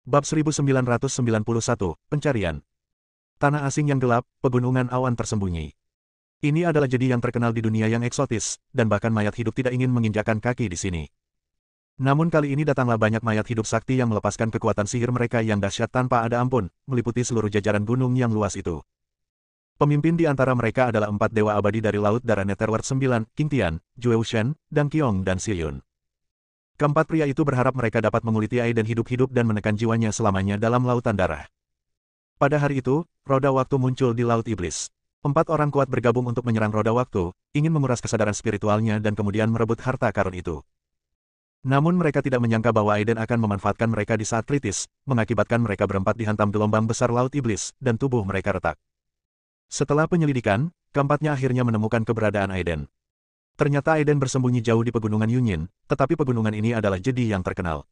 Bab 1991, Pencarian. Tanah asing yang gelap, pegunungan awan tersembunyi. Ini adalah jadi yang terkenal di dunia yang eksotis, dan bahkan mayat hidup tidak ingin menginjakkan kaki di sini. Namun kali ini datanglah banyak mayat hidup sakti yang melepaskan kekuatan sihir mereka yang dahsyat tanpa ada ampun, meliputi seluruh jajaran gunung yang luas itu. Pemimpin di antara mereka adalah 4 dewa abadi dari Laut Darah Netherworld 9, Qing Tian, Jue Wuxian, Dang Qiong dan Xi Yun. Keempat pria itu berharap mereka dapat menguliti Aiden hidup-hidup dan menekan jiwanya selamanya dalam lautan darah. Pada hari itu, roda waktu muncul di Laut Iblis. 4 orang kuat bergabung untuk menyerang roda waktu, ingin menguras kesadaran spiritualnya dan kemudian merebut harta karun itu. Namun mereka tidak menyangka bahwa Aiden akan memanfaatkan mereka di saat kritis, mengakibatkan mereka berempat dihantam gelombang besar Laut Iblis, dan tubuh mereka retak. Setelah penyelidikan, keempatnya akhirnya menemukan keberadaan Aiden. Ternyata Aiden bersembunyi jauh di pegunungan Yunyin, tetapi pegunungan ini adalah jadi yang terkenal.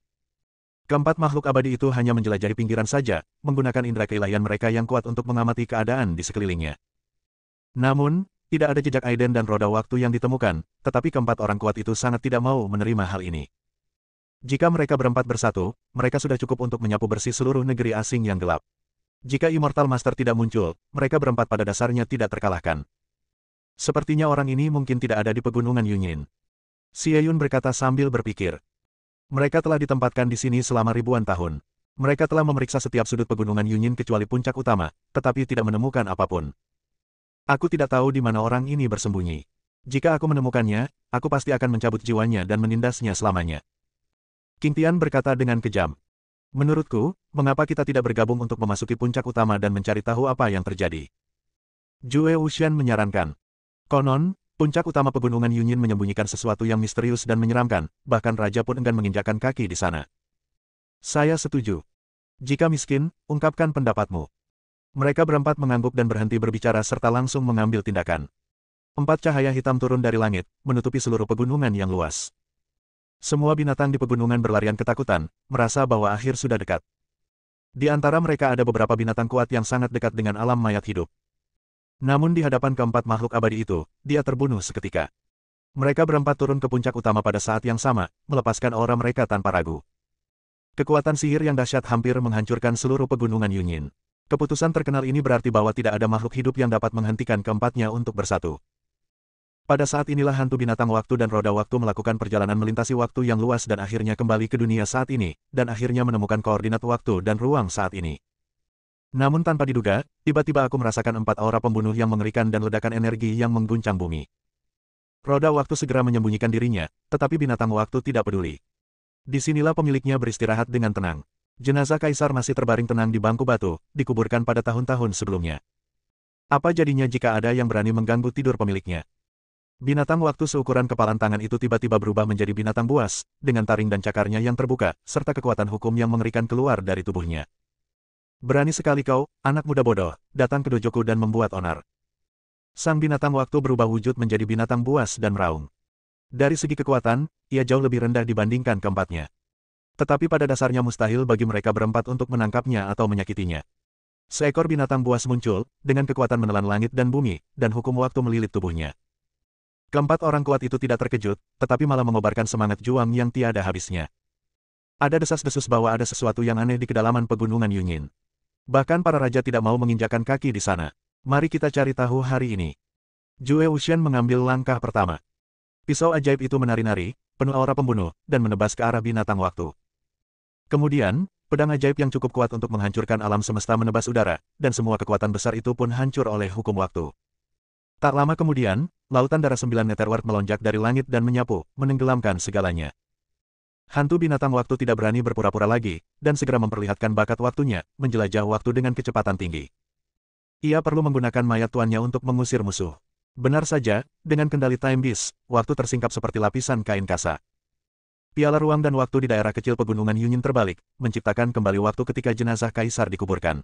Keempat makhluk abadi itu hanya menjelajahi pinggiran saja, menggunakan indera keilahian mereka yang kuat untuk mengamati keadaan di sekelilingnya. Namun, tidak ada jejak Aiden dan roda waktu yang ditemukan, tetapi keempat orang kuat itu sangat tidak mau menerima hal ini. Jika mereka berempat bersatu, mereka sudah cukup untuk menyapu bersih seluruh negeri asing yang gelap. Jika Immortal Master tidak muncul, mereka berempat pada dasarnya tidak terkalahkan. Sepertinya orang ini mungkin tidak ada di pegunungan Yunyin. Xie Yun berkata sambil berpikir. Mereka telah ditempatkan di sini selama ribuan tahun. Mereka telah memeriksa setiap sudut pegunungan Yunyin kecuali puncak utama, tetapi tidak menemukan apapun. Aku tidak tahu di mana orang ini bersembunyi. Jika aku menemukannya, aku pasti akan mencabut jiwanya dan menindasnya selamanya. Qing Tian berkata dengan kejam. Menurutku, mengapa kita tidak bergabung untuk memasuki puncak utama dan mencari tahu apa yang terjadi? Jue Wuxian menyarankan. Konon, puncak utama pegunungan Yunyin menyembunyikan sesuatu yang misterius dan menyeramkan, bahkan raja pun enggan menginjakkan kaki di sana. Saya setuju. Jika miskin, ungkapkan pendapatmu. Mereka berempat mengangguk dan berhenti berbicara serta langsung mengambil tindakan. 4 cahaya hitam turun dari langit, menutupi seluruh pegunungan yang luas. Semua binatang di pegunungan berlarian ketakutan, merasa bahwa akhir sudah dekat. Di antara mereka ada beberapa binatang kuat yang sangat dekat dengan alam mayat hidup. Namun di hadapan keempat makhluk abadi itu, dia terbunuh seketika. Mereka berempat turun ke puncak utama pada saat yang sama, melepaskan aura mereka tanpa ragu. Kekuatan sihir yang dahsyat hampir menghancurkan seluruh pegunungan Yunyin. Keputusan terkenal ini berarti bahwa tidak ada makhluk hidup yang dapat menghentikan keempatnya untuk bersatu. Pada saat inilah hantu binatang waktu dan roda waktu melakukan perjalanan melintasi waktu yang luas dan akhirnya kembali ke dunia saat ini, dan akhirnya menemukan koordinat waktu dan ruang saat ini. Namun tanpa diduga, tiba-tiba aku merasakan 4 aura pembunuh yang mengerikan dan ledakan energi yang mengguncang bumi. Roda waktu segera menyembunyikan dirinya, tetapi binatang waktu tidak peduli. Disinilah pemiliknya beristirahat dengan tenang. Jenazah kaisar masih terbaring tenang di bangku batu, dikuburkan pada tahun-tahun sebelumnya. Apa jadinya jika ada yang berani mengganggu tidur pemiliknya? Binatang waktu seukuran kepalan tangan itu tiba-tiba berubah menjadi binatang buas, dengan taring dan cakarnya yang terbuka, serta kekuatan hukum yang mengerikan keluar dari tubuhnya. Berani sekali kau, anak muda bodoh, datang ke dojoku dan membuat onar. Sang binatang waktu berubah wujud menjadi binatang buas dan meraung. Dari segi kekuatan, ia jauh lebih rendah dibandingkan keempatnya. Tetapi pada dasarnya mustahil bagi mereka berempat untuk menangkapnya atau menyakitinya. Seekor binatang buas muncul, dengan kekuatan menelan langit dan bumi, dan hukum waktu melilit tubuhnya. Keempat orang kuat itu tidak terkejut, tetapi malah mengobarkan semangat juang yang tiada habisnya. Ada desas-desus bahwa ada sesuatu yang aneh di kedalaman pegunungan Yunyin. Bahkan para raja tidak mau menginjakkan kaki di sana. Mari kita cari tahu hari ini. Jue Wuxian mengambil langkah pertama. Pisau ajaib itu menari-nari, penuh aura pembunuh, dan menebas ke arah binatang waktu. Kemudian, pedang ajaib yang cukup kuat untuk menghancurkan alam semesta menebas udara, dan semua kekuatan besar itu pun hancur oleh hukum waktu. Tak lama kemudian, lautan darah 9 Netherworld melonjak dari langit dan menyapu, menenggelamkan segalanya. Hantu binatang waktu tidak berani berpura-pura lagi, dan segera memperlihatkan bakat waktunya, menjelajah waktu dengan kecepatan tinggi. Ia perlu menggunakan mayat tuannya untuk mengusir musuh. Benar saja, dengan kendali Time Beast, waktu tersingkap seperti lapisan kain kasa. Piala ruang dan waktu di daerah kecil pegunungan Yunyin terbalik, menciptakan kembali waktu ketika jenazah kaisar dikuburkan.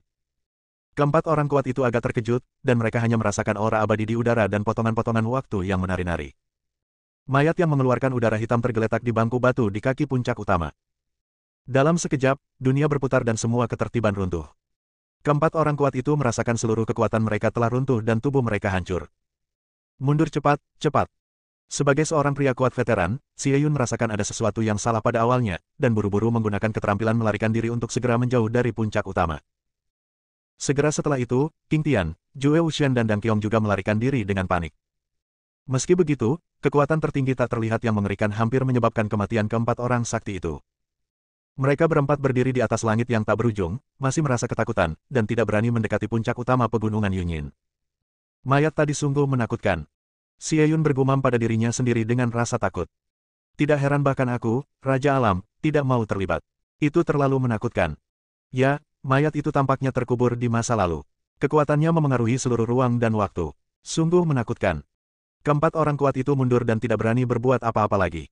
Keempat orang kuat itu agak terkejut, dan mereka hanya merasakan aura abadi di udara dan potongan-potongan waktu yang menari-nari. Mayat yang mengeluarkan udara hitam tergeletak di bangku batu di kaki puncak utama. Dalam sekejap, dunia berputar dan semua ketertiban runtuh. Keempat orang kuat itu merasakan seluruh kekuatan mereka telah runtuh dan tubuh mereka hancur. Mundur cepat, cepat. Sebagai seorang pria kuat veteran, Xie Yun merasakan ada sesuatu yang salah pada awalnya, dan buru-buru menggunakan keterampilan melarikan diri untuk segera menjauh dari puncak utama. Segera setelah itu, Qing Tian, Zhou Wuxian dan Dang Qiong juga melarikan diri dengan panik. Meski begitu, kekuatan tertinggi tak terlihat yang mengerikan hampir menyebabkan kematian keempat orang sakti itu. Mereka berempat berdiri di atas langit yang tak berujung, masih merasa ketakutan, dan tidak berani mendekati puncak utama pegunungan Yunyin. Mayat tadi sungguh menakutkan. Xie Yun bergumam pada dirinya sendiri dengan rasa takut. Tidak heran bahkan aku, Raja Alam, tidak mau terlibat. Itu terlalu menakutkan. Ya, mayat itu tampaknya terkubur di masa lalu. Kekuatannya memengaruhi seluruh ruang dan waktu. Sungguh menakutkan. Keempat orang kuat itu mundur dan tidak berani berbuat apa-apa lagi.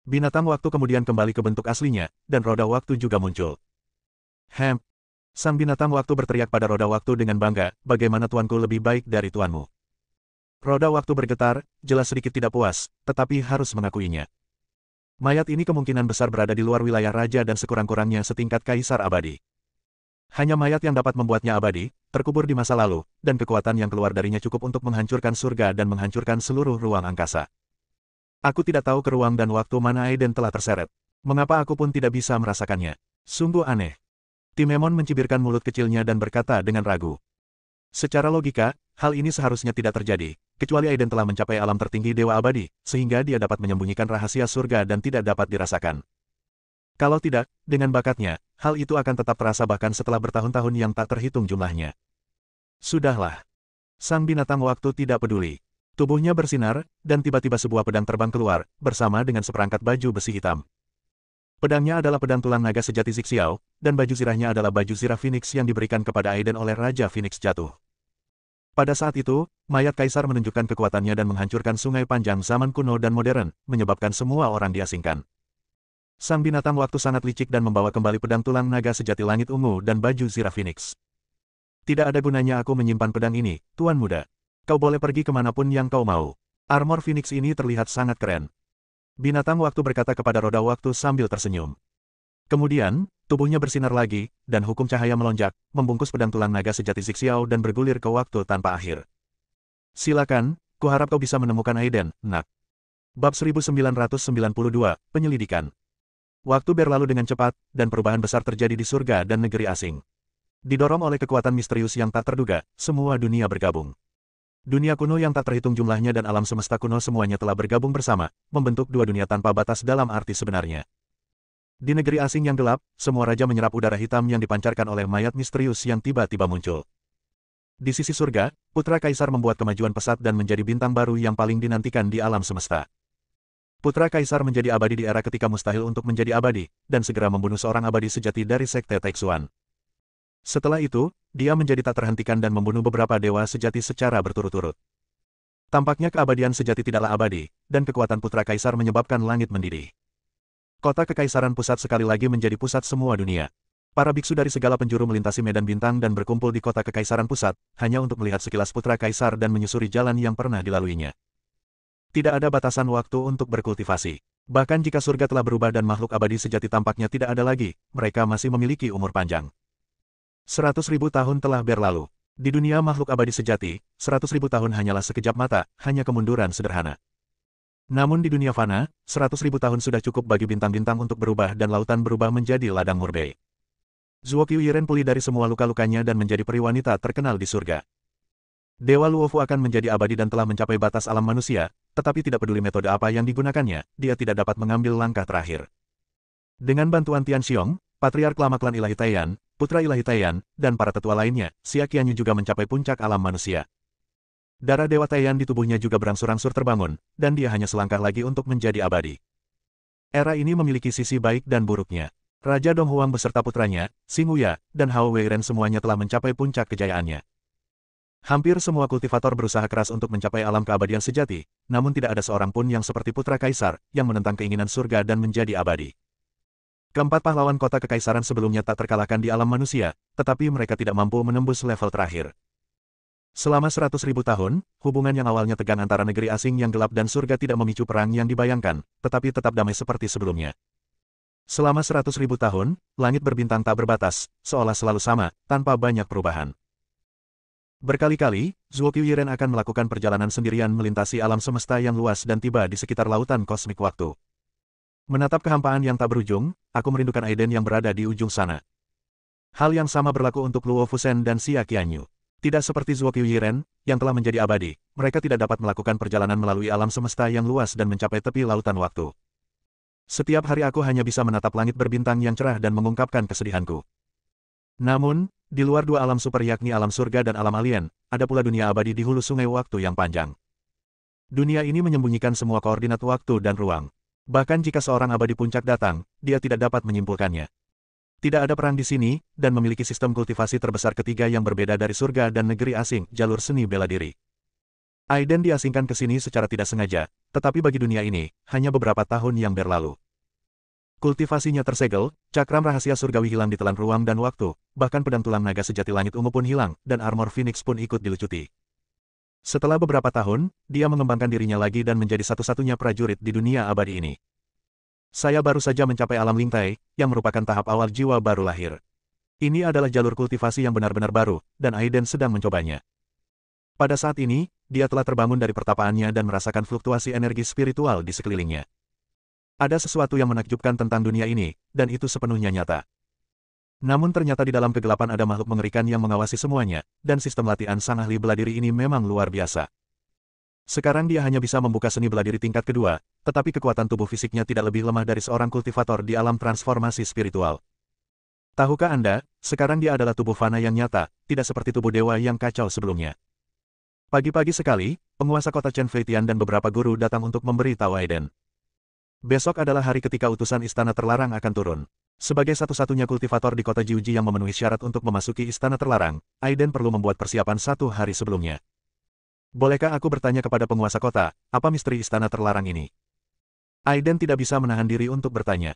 Binatang waktu kemudian kembali ke bentuk aslinya, dan roda waktu juga muncul. Hem. Sang binatang waktu berteriak pada roda waktu dengan bangga, bagaimana tuanku lebih baik dari tuanmu. Roda waktu bergetar, jelas sedikit tidak puas, tetapi harus mengakuinya. Mayat ini kemungkinan besar berada di luar wilayah raja dan sekurang-kurangnya setingkat kaisar abadi. Hanya mayat yang dapat membuatnya abadi, terkubur di masa lalu, dan kekuatan yang keluar darinya cukup untuk menghancurkan surga dan menghancurkan seluruh ruang angkasa. Aku tidak tahu ke ruang dan waktu mana Aiden telah terseret. Mengapa aku pun tidak bisa merasakannya? Sungguh aneh. Timemon mencibirkan mulut kecilnya dan berkata dengan ragu. Secara logika, hal ini seharusnya tidak terjadi, kecuali Aiden telah mencapai alam tertinggi Dewa Abadi, sehingga dia dapat menyembunyikan rahasia surga dan tidak dapat dirasakan. Kalau tidak, dengan bakatnya, hal itu akan tetap terasa bahkan setelah bertahun-tahun yang tak terhitung jumlahnya. Sudahlah. Sang binatang waktu tidak peduli. Tubuhnya bersinar, dan tiba-tiba sebuah pedang terbang keluar, bersama dengan seperangkat baju besi hitam. Pedangnya adalah pedang tulang naga sejati Zixiao, dan baju zirahnya adalah baju zirah Phoenix yang diberikan kepada Aiden oleh Raja Phoenix jatuh. Pada saat itu, mayat kaisar menunjukkan kekuatannya dan menghancurkan sungai panjang zaman kuno dan modern, menyebabkan semua orang diasingkan. Sang binatang waktu sangat licik dan membawa kembali pedang tulang naga sejati langit ungu dan baju zirah Phoenix. Tidak ada gunanya aku menyimpan pedang ini, Tuan Muda. Kau boleh pergi kemanapun yang kau mau. Armor Phoenix ini terlihat sangat keren. Binatang waktu berkata kepada roda waktu sambil tersenyum. Kemudian, tubuhnya bersinar lagi, dan hukum cahaya melonjak, membungkus pedang tulang naga sejati Zixiao dan bergulir ke waktu tanpa akhir. Silakan, kuharap kau bisa menemukan Aiden, nak. Bab 1992, Penyelidikan. Waktu berlalu dengan cepat, dan perubahan besar terjadi di surga dan negeri asing. Didorong oleh kekuatan misterius yang tak terduga, semua dunia bergabung. Dunia kuno yang tak terhitung jumlahnya dan alam semesta kuno semuanya telah bergabung bersama, membentuk dua dunia tanpa batas dalam arti sebenarnya. Di negeri asing yang gelap, semua raja menyerap udara hitam yang dipancarkan oleh mayat misterius yang tiba-tiba muncul. Di sisi surga, putra kaisar membuat kemajuan pesat dan menjadi bintang baru yang paling dinantikan di alam semesta. Putra kaisar menjadi abadi di era ketika mustahil untuk menjadi abadi, dan segera membunuh seorang abadi sejati dari sekte Taixuan. Setelah itu, dia menjadi tak terhentikan dan membunuh beberapa dewa sejati secara berturut-turut. Tampaknya keabadian sejati tidaklah abadi, dan kekuatan putra kaisar menyebabkan langit mendidih. Kota Kekaisaran Pusat sekali lagi menjadi pusat semua dunia. Para biksu dari segala penjuru melintasi medan bintang dan berkumpul di Kota Kekaisaran Pusat, hanya untuk melihat sekilas putra kaisar dan menyusuri jalan yang pernah dilaluinya. Tidak ada batasan waktu untuk berkultivasi. Bahkan jika surga telah berubah dan makhluk abadi sejati tampaknya tidak ada lagi, mereka masih memiliki umur panjang. 100.000 tahun telah berlalu. Di dunia makhluk abadi sejati, 100.000 tahun hanyalah sekejap mata, hanya kemunduran sederhana. Namun di dunia fana, 100.000 tahun sudah cukup bagi bintang-bintang untuk berubah dan lautan berubah menjadi ladang murbe. Zuo Qiuyiren pulih dari semua luka-lukanya dan menjadi peri wanita terkenal di surga. Dewa Luofu akan menjadi abadi dan telah mencapai batas alam manusia, tetapi tidak peduli metode apa yang digunakannya, dia tidak dapat mengambil langkah terakhir. Dengan bantuan Tian Xiong, Patriark Lama Klan Ilahi Taiyan, Putra Ilahi Taiyan, dan para tetua lainnya, Xia Qianyu juga mencapai puncak alam manusia. Darah Dewa Taiyan di tubuhnya juga berangsur-angsur terbangun, dan dia hanya selangkah lagi untuk menjadi abadi. Era ini memiliki sisi baik dan buruknya. Raja Dong Huang beserta putranya, Xing Wuya, dan Hao Weiren semuanya telah mencapai puncak kejayaannya. Hampir semua kultivator berusaha keras untuk mencapai alam keabadian sejati, namun tidak ada seorang pun yang seperti putra kaisar, yang menentang keinginan surga dan menjadi abadi. Keempat pahlawan kota kekaisaran sebelumnya tak terkalahkan di alam manusia, tetapi mereka tidak mampu menembus level terakhir. Selama 100.000 tahun, hubungan yang awalnya tegang antara negeri asing yang gelap dan surga tidak memicu perang yang dibayangkan, tetapi tetap damai seperti sebelumnya. Selama 100.000 tahun, langit berbintang tak berbatas, seolah selalu sama, tanpa banyak perubahan. Berkali-kali, Zuo Qiuyiren akan melakukan perjalanan sendirian melintasi alam semesta yang luas dan tiba di sekitar lautan kosmik waktu. Menatap kehampaan yang tak berujung, aku merindukan Aiden yang berada di ujung sana. Hal yang sama berlaku untuk Luo Fusen dan Xia Qianyu. Tidak seperti Zuo Qiuyiren, yang telah menjadi abadi, mereka tidak dapat melakukan perjalanan melalui alam semesta yang luas dan mencapai tepi lautan waktu. Setiap hari aku hanya bisa menatap langit berbintang yang cerah dan mengungkapkan kesedihanku. Namun, di luar dua alam super yakni alam surga dan alam alien, ada pula dunia abadi di hulu sungai waktu yang panjang. Dunia ini menyembunyikan semua koordinat waktu dan ruang. Bahkan jika seorang abadi puncak datang, dia tidak dapat menyimpulkannya. Tidak ada perang di sini, dan memiliki sistem kultivasi terbesar ketiga yang berbeda dari surga dan negeri asing, jalur seni bela diri. Aiden diasingkan ke sini secara tidak sengaja, tetapi bagi dunia ini, hanya beberapa tahun yang berlalu. Kultivasinya tersegel, cakram rahasia surgawi hilang di telan ruang dan waktu, bahkan pedang tulang naga sejati langit ungu pun hilang, dan armor Phoenix pun ikut dilucuti. Setelah beberapa tahun, dia mengembangkan dirinya lagi dan menjadi satu-satunya prajurit di dunia abadi ini. Saya baru saja mencapai alam Lingtai, yang merupakan tahap awal jiwa baru lahir. Ini adalah jalur kultivasi yang benar-benar baru, dan Aiden sedang mencobanya. Pada saat ini, dia telah terbangun dari pertapaannya dan merasakan fluktuasi energi spiritual di sekelilingnya. Ada sesuatu yang menakjubkan tentang dunia ini, dan itu sepenuhnya nyata. Namun ternyata di dalam kegelapan ada makhluk mengerikan yang mengawasi semuanya, dan sistem latihan sang ahli bela diri ini memang luar biasa. Sekarang dia hanya bisa membuka seni bela diri tingkat kedua, tetapi kekuatan tubuh fisiknya tidak lebih lemah dari seorang kultivator di alam transformasi spiritual. Tahukah Anda, sekarang dia adalah tubuh fana yang nyata, tidak seperti tubuh dewa yang kacau sebelumnya. Pagi-pagi sekali, penguasa kota Chen Feitian dan beberapa guru datang untuk memberi tahu Aiden. Besok adalah hari ketika utusan istana terlarang akan turun. Sebagai satu-satunya kultivator di kota Jiuji yang memenuhi syarat untuk memasuki istana terlarang, Aiden perlu membuat persiapan 1 hari sebelumnya. Bolehkah aku bertanya kepada penguasa kota, apa misteri istana terlarang ini? Aiden tidak bisa menahan diri untuk bertanya.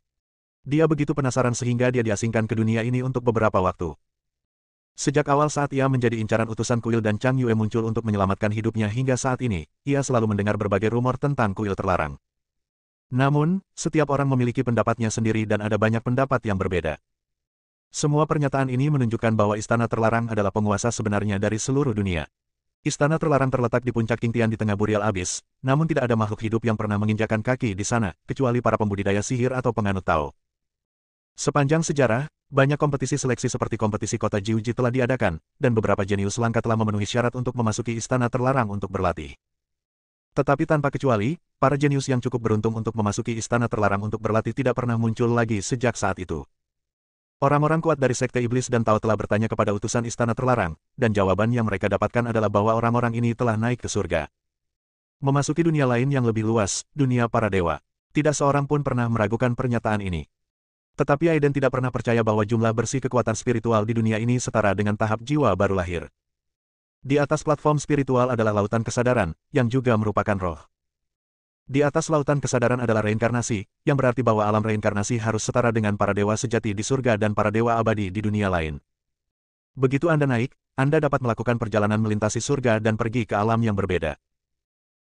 Dia begitu penasaran sehingga dia diasingkan ke dunia ini untuk beberapa waktu. Sejak awal saat ia menjadi incaran utusan kuil dan Chang Yue muncul untuk menyelamatkan hidupnya hingga saat ini, ia selalu mendengar berbagai rumor tentang kuil terlarang. Namun, setiap orang memiliki pendapatnya sendiri dan ada banyak pendapat yang berbeda. Semua pernyataan ini menunjukkan bahwa istana terlarang adalah penguasa sebenarnya dari seluruh dunia. Istana terlarang terletak di puncak Qingtian di tengah Burial Abyss, namun tidak ada makhluk hidup yang pernah menginjakan kaki di sana, kecuali para pembudidaya sihir atau penganut Tao. Sepanjang sejarah, banyak kompetisi seleksi seperti kompetisi kota Jiuji telah diadakan, dan beberapa jenius langka telah memenuhi syarat untuk memasuki istana terlarang untuk berlatih. Tetapi tanpa kecuali, para jenius yang cukup beruntung untuk memasuki istana terlarang untuk berlatih tidak pernah muncul lagi sejak saat itu. Orang-orang kuat dari Sekte Iblis dan Tao telah bertanya kepada utusan istana terlarang, dan jawaban yang mereka dapatkan adalah bahwa orang-orang ini telah naik ke surga. Memasuki dunia lain yang lebih luas, dunia para dewa. Tidak seorang pun pernah meragukan pernyataan ini. Tetapi Aiden tidak pernah percaya bahwa jumlah bersih kekuatan spiritual di dunia ini setara dengan tahap jiwa baru lahir. Di atas platform spiritual adalah lautan kesadaran, yang juga merupakan roh. Di atas lautan kesadaran adalah reinkarnasi, yang berarti bahwa alam reinkarnasi harus setara dengan para dewa sejati di surga dan para dewa abadi di dunia lain. Begitu Anda naik, Anda dapat melakukan perjalanan melintasi surga dan pergi ke alam yang berbeda.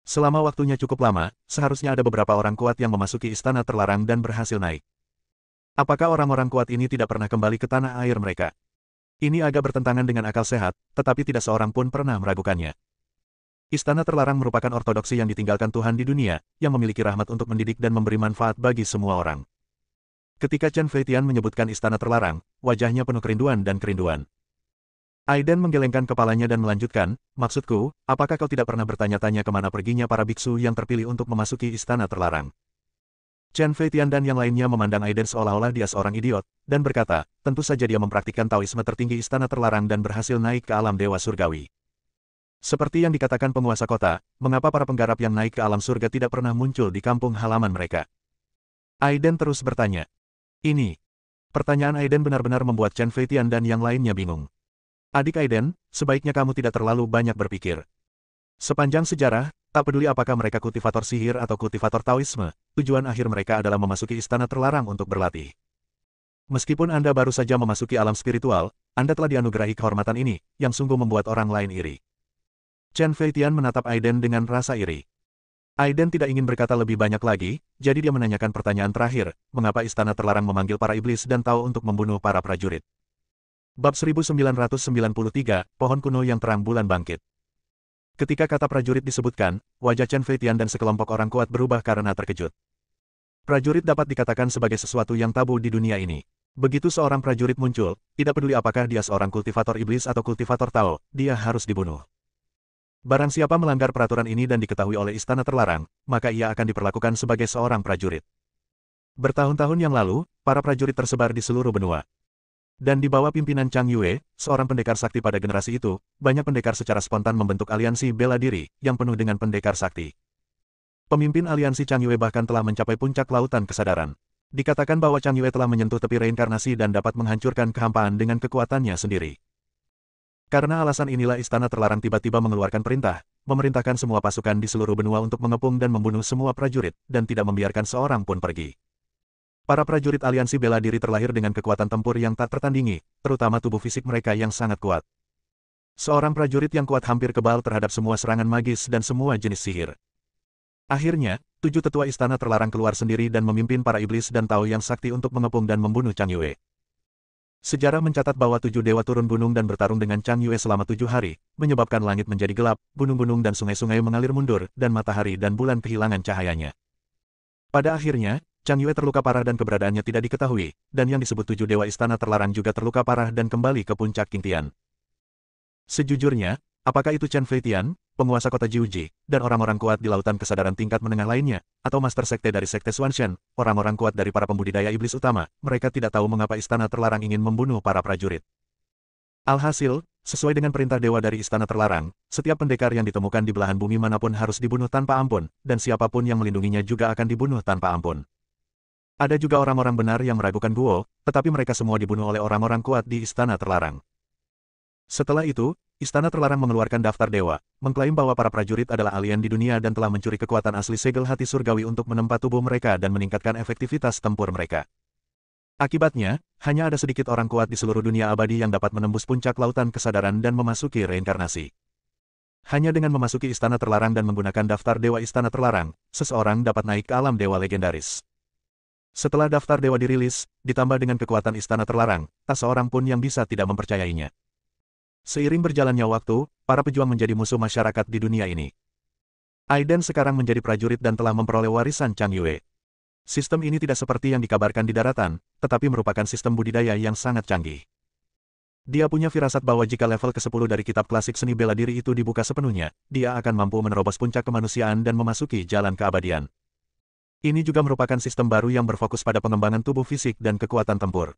Selama waktunya cukup lama, seharusnya ada beberapa orang kuat yang memasuki istana terlarang dan berhasil naik. Apakah orang-orang kuat ini tidak pernah kembali ke tanah air mereka? Ini agak bertentangan dengan akal sehat, tetapi tidak seorang pun pernah meragukannya. Istana terlarang merupakan ortodoksi yang ditinggalkan Tuhan di dunia, yang memiliki rahmat untuk mendidik dan memberi manfaat bagi semua orang. Ketika Chen Feitian menyebutkan istana terlarang, wajahnya penuh kerinduan dan kerinduan. Aiden menggelengkan kepalanya dan melanjutkan, maksudku, apakah kau tidak pernah bertanya-tanya kemana perginya para biksu yang terpilih untuk memasuki istana terlarang? Chen Feitian dan yang lainnya memandang Aiden seolah-olah dia seorang idiot, dan berkata, tentu saja dia mempraktikkan Taoisme tertinggi istana terlarang dan berhasil naik ke alam dewa surgawi. Seperti yang dikatakan penguasa kota, mengapa para penggarap yang naik ke alam surga tidak pernah muncul di kampung halaman mereka? Aiden terus bertanya. Pertanyaan Aiden benar-benar membuat Chen Feitian dan yang lainnya bingung. Adik Aiden, sebaiknya kamu tidak terlalu banyak berpikir. Sepanjang sejarah, tak peduli apakah mereka kultivator sihir atau kultivator Taoisme, tujuan akhir mereka adalah memasuki istana terlarang untuk berlatih. Meskipun Anda baru saja memasuki alam spiritual, Anda telah dianugerahi kehormatan ini, yang sungguh membuat orang lain iri. Chen Feitian menatap Aiden dengan rasa iri. Aiden tidak ingin berkata lebih banyak lagi, jadi dia menanyakan pertanyaan terakhir, mengapa istana terlarang memanggil para iblis dan Tao untuk membunuh para prajurit? Bab 1993, Pohon Kuno yang Terang Bulan Bangkit. Ketika kata prajurit disebutkan, wajah Chen Feitian dan sekelompok orang kuat berubah karena terkejut. Prajurit dapat dikatakan sebagai sesuatu yang tabu di dunia ini. Begitu seorang prajurit muncul, tidak peduli apakah dia seorang kultivator iblis atau kultivator Tao, dia harus dibunuh. Barang siapa melanggar peraturan ini dan diketahui oleh Istana Terlarang, maka ia akan diperlakukan sebagai seorang prajurit. Bertahun-tahun yang lalu, para prajurit tersebar di seluruh benua. Dan di bawah pimpinan Chang Yue, seorang pendekar sakti pada generasi itu, banyak pendekar secara spontan membentuk aliansi bela diri, yang penuh dengan pendekar sakti. Pemimpin aliansi Chang Yue bahkan telah mencapai puncak lautan kesadaran. Dikatakan bahwa Chang Yue telah menyentuh tepi reinkarnasi dan dapat menghancurkan kehampaan dengan kekuatannya sendiri. Karena alasan inilah Istana Terlarang tiba-tiba mengeluarkan perintah, memerintahkan semua pasukan di seluruh benua untuk mengepung dan membunuh semua prajurit, dan tidak membiarkan seorang pun pergi. Para prajurit aliansi bela diri terlahir dengan kekuatan tempur yang tak tertandingi, terutama tubuh fisik mereka yang sangat kuat. Seorang prajurit yang kuat hampir kebal terhadap semua serangan magis dan semua jenis sihir. Akhirnya, 7 tetua Istana Terlarang keluar sendiri dan memimpin para iblis dan Tao yang sakti untuk mengepung dan membunuh Chang Yue. Sejarah mencatat bahwa 7 dewa turun gunung dan bertarung dengan Chang Yue selama 7 hari, menyebabkan langit menjadi gelap, gunung-gunung dan sungai-sungai mengalir mundur, dan matahari dan bulan kehilangan cahayanya. Pada akhirnya, Chang Yue terluka parah dan keberadaannya tidak diketahui, dan yang disebut 7 dewa Istana Terlarang juga terluka parah dan kembali ke puncak Qingtian. Sejujurnya, apakah itu Chen Feitian, penguasa kota Jiuji, dan orang-orang kuat di lautan kesadaran tingkat menengah lainnya, atau master sekte dari sekte Xuanshen, orang-orang kuat dari para pembudidaya iblis utama, mereka tidak tahu mengapa Istana Terlarang ingin membunuh para prajurit. Alhasil, sesuai dengan perintah dewa dari Istana Terlarang, setiap pendekar yang ditemukan di belahan bumi manapun harus dibunuh tanpa ampun, dan siapapun yang melindunginya juga akan dibunuh tanpa ampun. Ada juga orang-orang benar yang meragukan Guo, tetapi mereka semua dibunuh oleh orang-orang kuat di Istana Terlarang. Setelah itu, Istana Terlarang mengeluarkan daftar dewa, mengklaim bahwa para prajurit adalah alien di dunia dan telah mencuri kekuatan asli segel hati surgawi untuk menempa tubuh mereka dan meningkatkan efektivitas tempur mereka. Akibatnya, hanya ada sedikit orang kuat di seluruh dunia abadi yang dapat menembus puncak lautan kesadaran dan memasuki reinkarnasi. Hanya dengan memasuki Istana Terlarang dan menggunakan daftar dewa Istana Terlarang, seseorang dapat naik ke alam dewa legendaris. Setelah daftar dewa dirilis, ditambah dengan kekuatan Istana Terlarang, tak seorang pun yang bisa tidak mempercayainya. Seiring berjalannya waktu, para pejuang menjadi musuh masyarakat di dunia ini. Aiden sekarang menjadi prajurit dan telah memperoleh warisan Chang Yue. Sistem ini tidak seperti yang dikabarkan di daratan, tetapi merupakan sistem budidaya yang sangat canggih. Dia punya firasat bahwa jika level ke-10 dari kitab klasik seni bela diri itu dibuka sepenuhnya, dia akan mampu menerobos puncak kemanusiaan dan memasuki jalan keabadian. Ini juga merupakan sistem baru yang berfokus pada pengembangan tubuh fisik dan kekuatan tempur.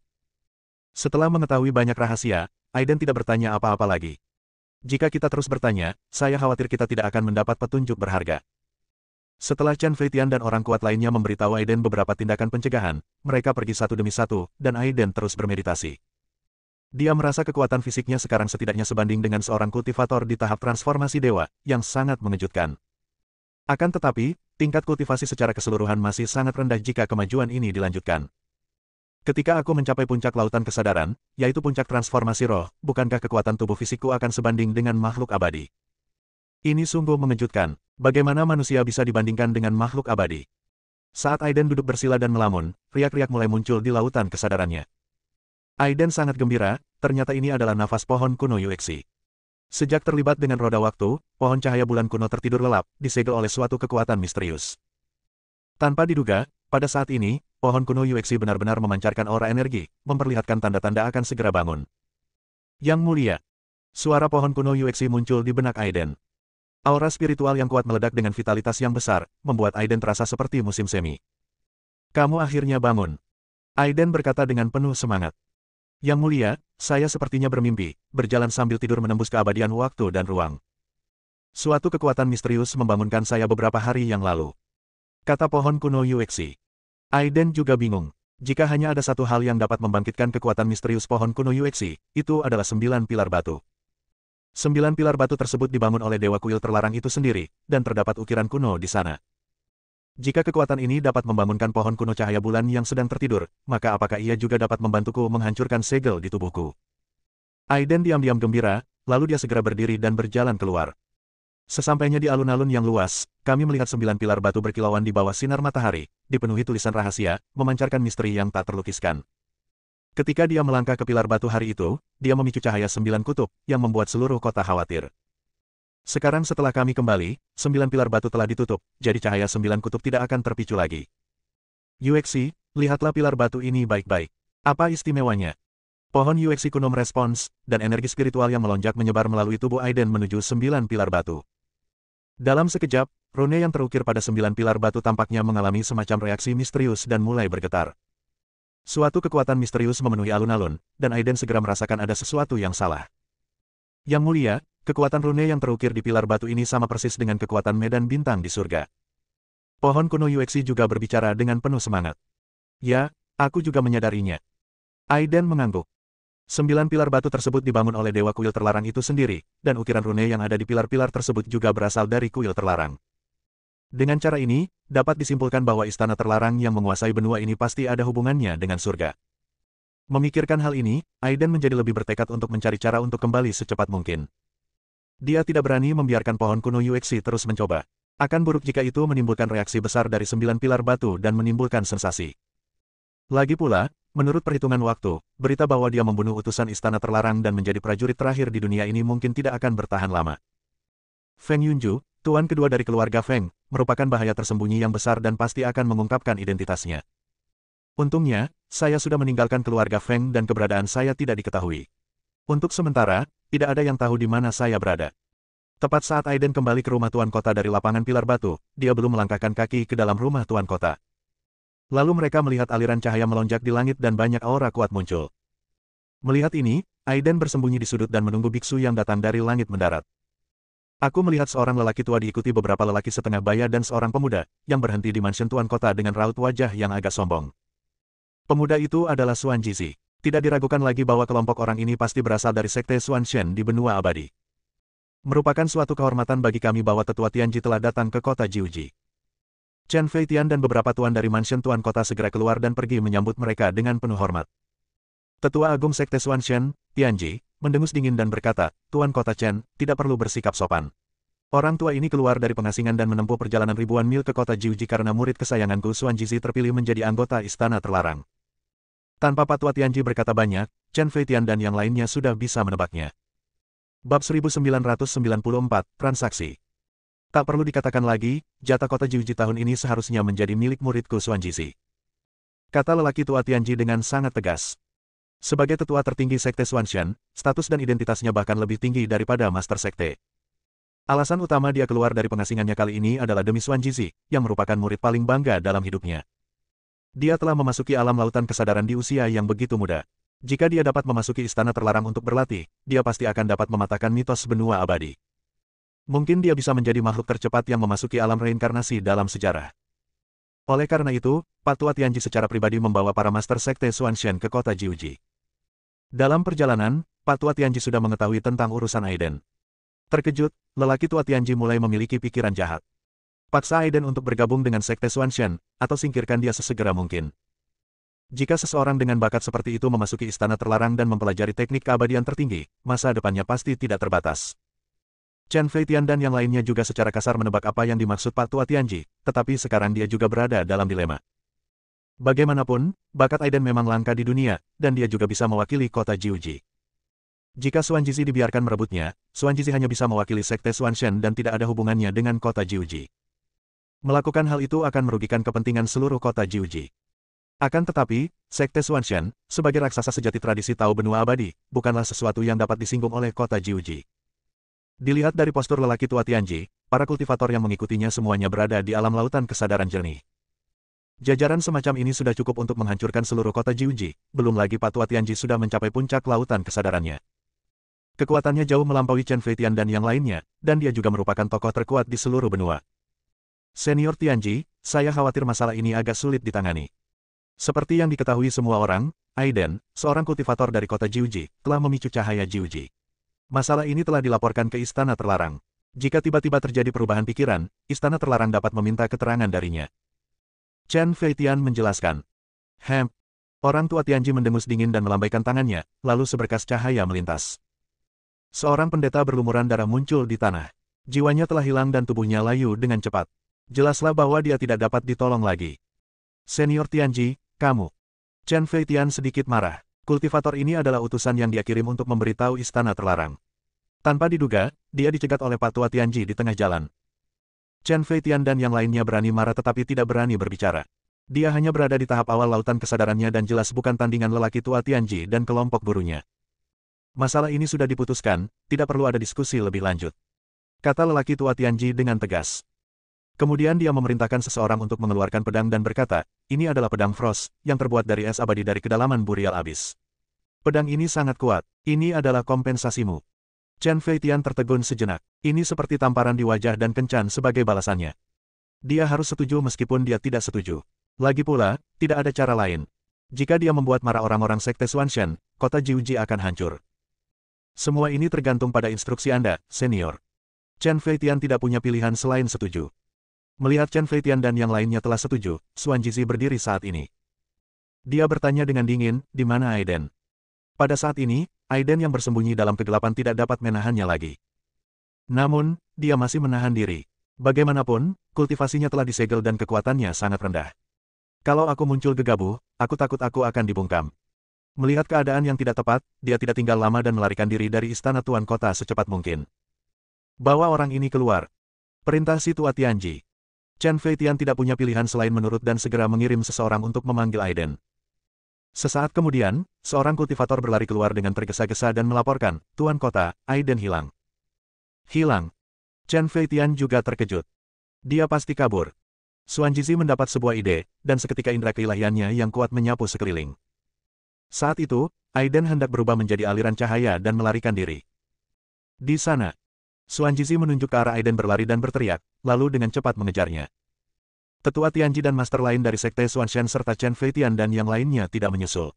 Setelah mengetahui banyak rahasia, Aiden tidak bertanya apa-apa lagi. Jika kita terus bertanya, saya khawatir kita tidak akan mendapat petunjuk berharga. Setelah Chen Feitian dan orang kuat lainnya memberitahu Aiden beberapa tindakan pencegahan, mereka pergi satu demi satu, dan Aiden terus bermeditasi. Dia merasa kekuatan fisiknya sekarang setidaknya sebanding dengan seorang kultivator di tahap transformasi dewa, yang sangat mengejutkan. Akan tetapi, tingkat kultivasi secara keseluruhan masih sangat rendah jika kemajuan ini dilanjutkan. Ketika aku mencapai puncak lautan kesadaran, yaitu puncak transformasi roh, bukankah kekuatan tubuh fisikku akan sebanding dengan makhluk abadi? Ini sungguh mengejutkan. Bagaimana manusia bisa dibandingkan dengan makhluk abadi? Saat Aiden duduk bersila dan melamun, riak-riak mulai muncul di lautan kesadarannya. Aiden sangat gembira, ternyata ini adalah nafas pohon kuno Yuexi. Sejak terlibat dengan roda waktu, pohon cahaya bulan kuno tertidur lelap, disegel oleh suatu kekuatan misterius. Tanpa diduga, pada saat ini, pohon kuno Yuexi benar-benar memancarkan aura energi, memperlihatkan tanda-tanda akan segera bangun. Yang mulia, suara pohon kuno Yuexi muncul di benak Aiden. Aura spiritual yang kuat meledak dengan vitalitas yang besar, membuat Aiden terasa seperti musim semi. Kamu akhirnya bangun. Aiden berkata dengan penuh semangat. Yang mulia, saya sepertinya bermimpi, berjalan sambil tidur menembus keabadian waktu dan ruang. Suatu kekuatan misterius membangunkan saya beberapa hari yang lalu. Kata pohon kuno Yuexi. Aiden juga bingung. Jika hanya ada satu hal yang dapat membangkitkan kekuatan misterius pohon kuno Yuexi, itu adalah 9 pilar batu. 9 pilar batu tersebut dibangun oleh Dewa Kuil Terlarang itu sendiri, dan terdapat ukiran kuno di sana. Jika kekuatan ini dapat membangunkan pohon kuno cahaya bulan yang sedang tertidur, maka apakah ia juga dapat membantuku menghancurkan segel di tubuhku? Aiden diam-diam gembira, lalu dia segera berdiri dan berjalan keluar. Sesampainya di alun-alun yang luas, kami melihat 9 pilar batu berkilauan di bawah sinar matahari, dipenuhi tulisan rahasia, memancarkan misteri yang tak terlukiskan. Ketika dia melangkah ke pilar batu hari itu, dia memicu cahaya 9 kutub, yang membuat seluruh kota khawatir. Sekarang setelah kami kembali, 9 pilar batu telah ditutup, jadi cahaya 9 kutub tidak akan terpicu lagi. Yuexi, lihatlah pilar batu ini baik-baik. Apa istimewanya? Pohon Yuexi kuno merespons, dan energi spiritual yang melonjak menyebar melalui tubuh Aiden menuju 9 pilar batu. Dalam sekejap, rune yang terukir pada 9 pilar batu tampaknya mengalami semacam reaksi misterius dan mulai bergetar. Suatu kekuatan misterius memenuhi alun-alun, dan Aiden segera merasakan ada sesuatu yang salah. Yang mulia, kekuatan rune yang terukir di pilar batu ini sama persis dengan kekuatan medan bintang di surga. Pohon kuno Yuexi juga berbicara dengan penuh semangat. Ya, aku juga menyadarinya. Aiden mengangguk. 9 pilar batu tersebut dibangun oleh Dewa Kuil Terlarang itu sendiri, dan ukiran rune yang ada di pilar-pilar tersebut juga berasal dari Kuil Terlarang. Dengan cara ini, dapat disimpulkan bahwa istana terlarang yang menguasai benua ini pasti ada hubungannya dengan surga. Memikirkan hal ini, Aiden menjadi lebih bertekad untuk mencari cara untuk kembali secepat mungkin. Dia tidak berani membiarkan pohon kuno Yuexi terus mencoba. Akan buruk jika itu menimbulkan reaksi besar dari 9 pilar batu dan menimbulkan sensasi. Lagi pula, menurut perhitungan waktu, berita bahwa dia membunuh utusan istana terlarang dan menjadi prajurit terakhir di dunia ini mungkin tidak akan bertahan lama. Feng Yunju, tuan kedua dari keluarga Feng, merupakan bahaya tersembunyi yang besar dan pasti akan mengungkapkan identitasnya. Untungnya, saya sudah meninggalkan keluarga Feng dan keberadaan saya tidak diketahui. Untuk sementara, tidak ada yang tahu di mana saya berada. Tepat saat Aiden kembali ke rumah tuan kota dari lapangan pilar batu, dia belum melangkahkan kaki ke dalam rumah tuan kota. Lalu mereka melihat aliran cahaya melonjak di langit dan banyak aura kuat muncul. Melihat ini, Aiden bersembunyi di sudut dan menunggu biksu yang datang dari langit mendarat. Aku melihat seorang lelaki tua diikuti beberapa lelaki setengah baya dan seorang pemuda, yang berhenti di mansion tuan kota dengan raut wajah yang agak sombong. Pemuda itu adalah Xuan Jizi. Tidak diragukan lagi bahwa kelompok orang ini pasti berasal dari sekte Xuan Shen di benua abadi. Merupakan suatu kehormatan bagi kami bahwa tetua Tianji telah datang ke kota Jiuji. Chen Feitian dan beberapa tuan dari mansion tuan kota segera keluar dan pergi menyambut mereka dengan penuh hormat. Tetua Agung Sekte Xuan Shen, Tianji, mendengus dingin dan berkata, Tuan Kota Chen, tidak perlu bersikap sopan. Orang tua ini keluar dari pengasingan dan menempuh perjalanan ribuan mil ke kota Jiuji karena murid kesayanganku Xuan Jizi terpilih menjadi anggota istana terlarang. Tanpa Patua Tianji berkata banyak, Chen Feitian dan yang lainnya sudah bisa menebaknya. Bab 1994, Transaksi. Tak perlu dikatakan lagi, jatah kota Jiuji tahun ini seharusnya menjadi milik muridku Xuan Jizi. Kata lelaki tua Tianji dengan sangat tegas. Sebagai tetua tertinggi Sekte Xuan Shen, status dan identitasnya bahkan lebih tinggi daripada Master Sekte. Alasan utama dia keluar dari pengasingannya kali ini adalah demi Xuan Jizi, yang merupakan murid paling bangga dalam hidupnya. Dia telah memasuki alam lautan kesadaran di usia yang begitu muda. Jika dia dapat memasuki istana terlarang untuk berlatih, dia pasti akan dapat mematahkan mitos benua abadi. Mungkin dia bisa menjadi makhluk tercepat yang memasuki alam reinkarnasi dalam sejarah. Oleh karena itu, Patua Tianji secara pribadi membawa para Master Sekte Xuan Shen ke kota Jiuji. Dalam perjalanan, Patua Tianji sudah mengetahui tentang urusan Aiden. Terkejut, lelaki tua Tianji mulai memiliki pikiran jahat. Paksa Aiden untuk bergabung dengan Sekte Xuan Shen, atau singkirkan dia sesegera mungkin. Jika seseorang dengan bakat seperti itu memasuki istana terlarang dan mempelajari teknik keabadian tertinggi, masa depannya pasti tidak terbatas. Chen Feitian dan yang lainnya juga secara kasar menebak apa yang dimaksud Patua Tianji, tetapi sekarang dia juga berada dalam dilema. Bagaimanapun, bakat Aiden memang langka di dunia, dan dia juga bisa mewakili kota Jiuji. Jika Xuan Jizi dibiarkan merebutnya, Xuan Jizi hanya bisa mewakili Sekte Xuan Shen dan tidak ada hubungannya dengan kota Jiuji. Melakukan hal itu akan merugikan kepentingan seluruh kota Jiuji. Akan tetapi, Sekte Xuan Shen, sebagai raksasa sejati tradisi Tao benua abadi, bukanlah sesuatu yang dapat disinggung oleh kota Jiuji. Dilihat dari postur lelaki tua Tianji, para kultivator yang mengikutinya semuanya berada di alam lautan kesadaran jernih. Jajaran semacam ini sudah cukup untuk menghancurkan seluruh kota Jiuji, belum lagi Patua Tianji sudah mencapai puncak lautan kesadarannya. Kekuatannya jauh melampaui Chen Feitian dan yang lainnya, dan dia juga merupakan tokoh terkuat di seluruh benua. Senior Tianji, saya khawatir masalah ini agak sulit ditangani. Seperti yang diketahui semua orang, Aiden, seorang kultivator dari kota Jiuji, telah memicu cahaya Jiuji. Masalah ini telah dilaporkan ke istana terlarang. Jika tiba-tiba terjadi perubahan pikiran, istana terlarang dapat meminta keterangan darinya. Chen Feitian menjelaskan. Orang tua Tianji mendengus dingin dan melambaikan tangannya, lalu seberkas cahaya melintas. Seorang pendeta berlumuran darah muncul di tanah. Jiwanya telah hilang dan tubuhnya layu dengan cepat. Jelaslah bahwa dia tidak dapat ditolong lagi. Senior Tianji, kamu. Chen Feitian sedikit marah. Kultivator ini adalah utusan yang dia kirim untuk memberitahu istana terlarang. Tanpa diduga, dia dicegat oleh Pak Tua Tianji di tengah jalan. Chen Feitian dan yang lainnya berani marah tetapi tidak berani berbicara. Dia hanya berada di tahap awal lautan kesadarannya dan jelas bukan tandingan lelaki Tua Tianji dan kelompok burunya. Masalah ini sudah diputuskan, tidak perlu ada diskusi lebih lanjut. Kata lelaki Tua Tianji dengan tegas. Kemudian dia memerintahkan seseorang untuk mengeluarkan pedang dan berkata, ini adalah pedang Frost, yang terbuat dari es abadi dari kedalaman Burial Abyss. Pedang ini sangat kuat, ini adalah kompensasimu. Chen Feitian tertegun sejenak, ini seperti tamparan di wajah dan kencan sebagai balasannya. Dia harus setuju meskipun dia tidak setuju. Lagi pula, tidak ada cara lain. Jika dia membuat marah orang-orang Sekte Xuanshan, kota Jiuji akan hancur. Semua ini tergantung pada instruksi Anda, senior. Chen Feitian tidak punya pilihan selain setuju. Melihat Chen Feitian dan yang lainnya telah setuju, Xuan Jizi berdiri saat ini. Dia bertanya dengan dingin, di mana Aiden? Pada saat ini, Aiden yang bersembunyi dalam kegelapan tidak dapat menahannya lagi. Namun, dia masih menahan diri. Bagaimanapun, kultivasinya telah disegel dan kekuatannya sangat rendah. Kalau aku muncul gegabah, aku takut aku akan dibungkam. Melihat keadaan yang tidak tepat, dia tidak tinggal lama dan melarikan diri dari istana Tuan Kota secepat mungkin. Bawa orang ini keluar. Perintah si Tua Tianji. Chen Feitian tidak punya pilihan selain menurut dan segera mengirim seseorang untuk memanggil Aiden. Sesaat kemudian, seorang kultivator berlari keluar dengan tergesa-gesa dan melaporkan, Tuan Kota, Aiden hilang. Hilang. Chen Feitian juga terkejut. Dia pasti kabur. Xuan Jizi mendapat sebuah ide, dan seketika indera keilahiannya yang kuat menyapu sekeliling. Saat itu, Aiden hendak berubah menjadi aliran cahaya dan melarikan diri. Di sana, Xuan Jizi menunjuk ke arah Aiden berlari dan berteriak, lalu dengan cepat mengejarnya. Tetua Tianji dan master lain dari Sekte Xuanshan serta Chen Feitian dan yang lainnya tidak menyusul.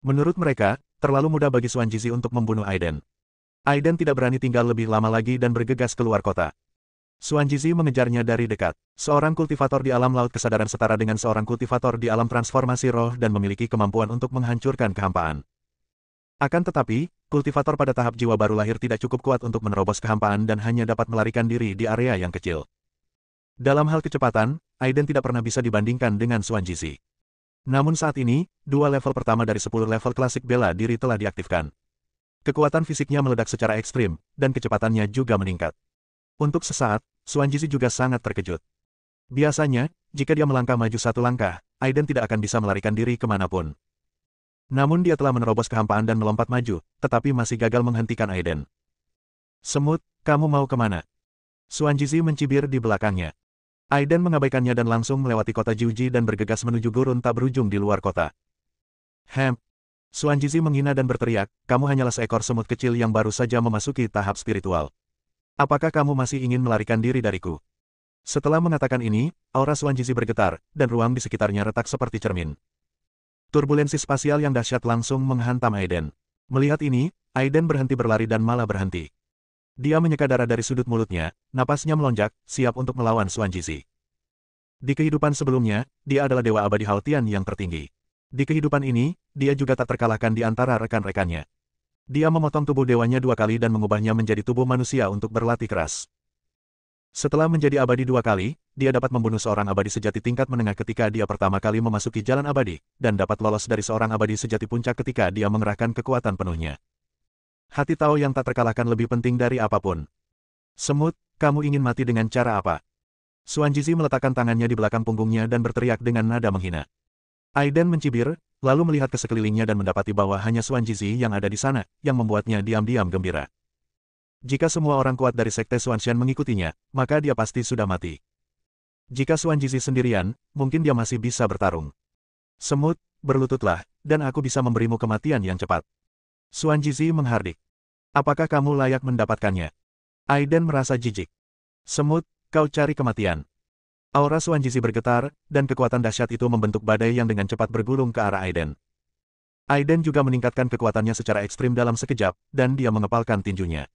Menurut mereka, terlalu mudah bagi Xuan Jizi untuk membunuh Aiden. Aiden tidak berani tinggal lebih lama lagi dan bergegas keluar kota. Xuan Jizi mengejarnya dari dekat. Seorang kultivator di alam laut kesadaran setara dengan seorang kultivator di alam transformasi roh dan memiliki kemampuan untuk menghancurkan kehampaan. Akan tetapi, kultivator pada tahap jiwa baru lahir tidak cukup kuat untuk menerobos kehampaan dan hanya dapat melarikan diri di area yang kecil. Dalam hal kecepatan, Aiden tidak pernah bisa dibandingkan dengan Xuan Jizi. Namun saat ini, 2 level pertama dari 10 level klasik bela diri telah diaktifkan. Kekuatan fisiknya meledak secara ekstrim, dan kecepatannya juga meningkat. Untuk sesaat, Xuan Jizi juga sangat terkejut. Biasanya, jika dia melangkah maju 1 langkah, Aiden tidak akan bisa melarikan diri kemanapun. Namun dia telah menerobos kehampaan dan melompat maju, tetapi masih gagal menghentikan Aiden. Semut, kamu mau kemana? Xuan Jizi mencibir di belakangnya. Aiden mengabaikannya dan langsung melewati kota Jiuji dan bergegas menuju gurun tak berujung di luar kota. Xuan Jizi menghina dan berteriak, kamu hanyalah seekor semut kecil yang baru saja memasuki tahap spiritual. Apakah kamu masih ingin melarikan diri dariku? Setelah mengatakan ini, aura Xuan Jizi bergetar, dan ruang di sekitarnya retak seperti cermin. Turbulensi spasial yang dahsyat langsung menghantam Aiden. Melihat ini, Aiden berhenti berlari dan malah berhenti. Dia menyeka darah dari sudut mulutnya, napasnya melonjak, siap untuk melawan Xuan Jizi. Di kehidupan sebelumnya, dia adalah dewa abadi Haotian yang tertinggi. Di kehidupan ini, dia juga tak terkalahkan di antara rekan-rekannya. Dia memotong tubuh dewanya 2 kali dan mengubahnya menjadi tubuh manusia untuk berlatih keras. Setelah menjadi abadi 2 kali, dia dapat membunuh seorang abadi sejati tingkat menengah ketika dia pertama kali memasuki jalan abadi, dan dapat lolos dari seorang abadi sejati puncak ketika dia mengerahkan kekuatan penuhnya. Hati Tao yang tak terkalahkan lebih penting dari apapun. Semut, kamu ingin mati dengan cara apa? Xuan Jizi meletakkan tangannya di belakang punggungnya dan berteriak dengan nada menghina. Aiden mencibir, lalu melihat ke sekelilingnya dan mendapati bahwa hanya Xuan Jizi yang ada di sana, yang membuatnya diam-diam gembira. Jika semua orang kuat dari Sekte Xuanshan mengikutinya, maka dia pasti sudah mati. Jika Xuan Jizi sendirian, mungkin dia masih bisa bertarung. Semut, berlututlah, dan aku bisa memberimu kematian yang cepat. Xuan Jizi menghardik. Apakah kamu layak mendapatkannya? Aiden merasa jijik. Semut, kau cari kematian. Aura Xuan Jizi bergetar, dan kekuatan dahsyat itu membentuk badai yang dengan cepat bergulung ke arah Aiden. Aiden juga meningkatkan kekuatannya secara ekstrim dalam sekejap, dan dia mengepalkan tinjunya.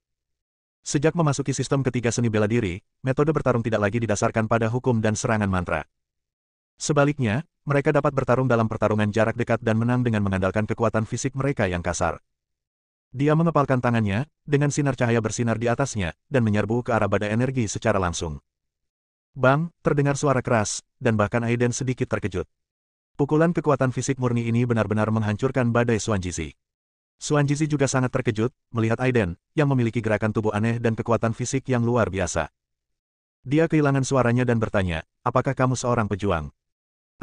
Sejak memasuki sistem ketiga seni bela diri, metode bertarung tidak lagi didasarkan pada hukum dan serangan mantra. Sebaliknya, mereka dapat bertarung dalam pertarungan jarak dekat dan menang dengan mengandalkan kekuatan fisik mereka yang kasar. Dia mengepalkan tangannya, dengan sinar cahaya bersinar di atasnya, dan menyerbu ke arah badai energi secara langsung. Bang, terdengar suara keras, dan bahkan Aiden sedikit terkejut. Pukulan kekuatan fisik murni ini benar-benar menghancurkan badai Xuanjizi. Xuanjizi juga sangat terkejut melihat Aiden, yang memiliki gerakan tubuh aneh dan kekuatan fisik yang luar biasa. Dia kehilangan suaranya dan bertanya, apakah kamu seorang pejuang?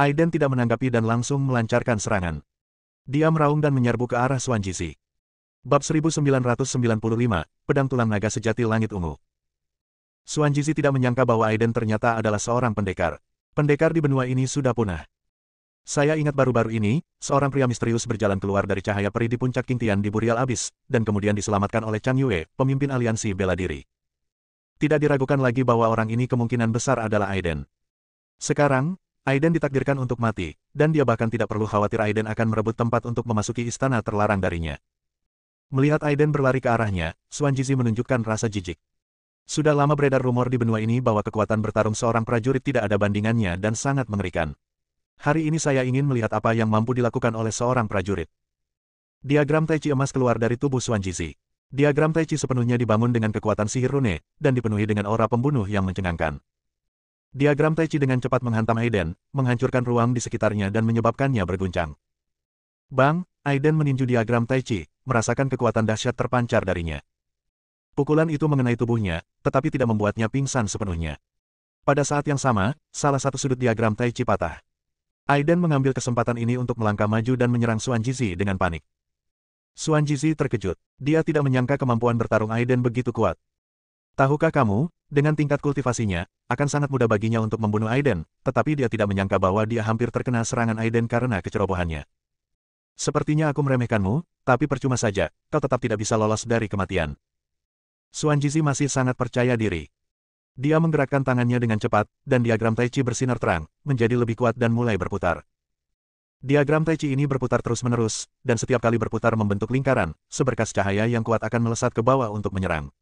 Aiden tidak menanggapi dan langsung melancarkan serangan. Dia meraung dan menyerbu ke arah Xuanjizi. Bab 1995, Pedang Tulang Naga Sejati Langit Ungu. Xuanjizi tidak menyangka bahwa Aiden ternyata adalah seorang pendekar. Pendekar di benua ini sudah punah. Saya ingat baru-baru ini, seorang pria misterius berjalan keluar dari cahaya peri di puncak Qingtian di Burial Abyss, dan kemudian diselamatkan oleh Chang Yue, pemimpin aliansi bela diri. Tidak diragukan lagi bahwa orang ini kemungkinan besar adalah Aiden. Sekarang, Aiden ditakdirkan untuk mati, dan dia bahkan tidak perlu khawatir Aiden akan merebut tempat untuk memasuki istana terlarang darinya. Melihat Aiden berlari ke arahnya, Xuanjizi menunjukkan rasa jijik. Sudah lama beredar rumor di benua ini bahwa kekuatan bertarung seorang prajurit tidak ada bandingannya dan sangat mengerikan. Hari ini saya ingin melihat apa yang mampu dilakukan oleh seorang prajurit. Diagram Tai Chi emas keluar dari tubuh Xuanjizi. Diagram Tai Chi sepenuhnya dibangun dengan kekuatan sihir rune, dan dipenuhi dengan aura pembunuh yang mencengangkan. Diagram Tai Chi dengan cepat menghantam Aiden, menghancurkan ruang di sekitarnya dan menyebabkannya berguncang. Bang, Aiden meninju diagram Tai Chi, merasakan kekuatan dahsyat terpancar darinya. Pukulan itu mengenai tubuhnya, tetapi tidak membuatnya pingsan sepenuhnya. Pada saat yang sama, salah satu sudut diagram Tai Chi patah. Aiden mengambil kesempatan ini untuk melangkah maju dan menyerang Xuanjizi dengan panik. Xuanjizi terkejut. Dia tidak menyangka kemampuan bertarung Aiden begitu kuat. Tahukah kamu, dengan tingkat kultivasinya, akan sangat mudah baginya untuk membunuh Aiden, tetapi dia tidak menyangka bahwa dia hampir terkena serangan Aiden karena kecerobohannya. Sepertinya aku meremehkanmu, tapi percuma saja, kau tetap tidak bisa lolos dari kematian. Xuanjizi masih sangat percaya diri. Dia menggerakkan tangannya dengan cepat, dan diagram Tai Chi bersinar terang, menjadi lebih kuat dan mulai berputar. Diagram Tai Chi ini berputar terus-menerus, dan setiap kali berputar membentuk lingkaran, seberkas cahaya yang kuat akan melesat ke bawah untuk menyerang.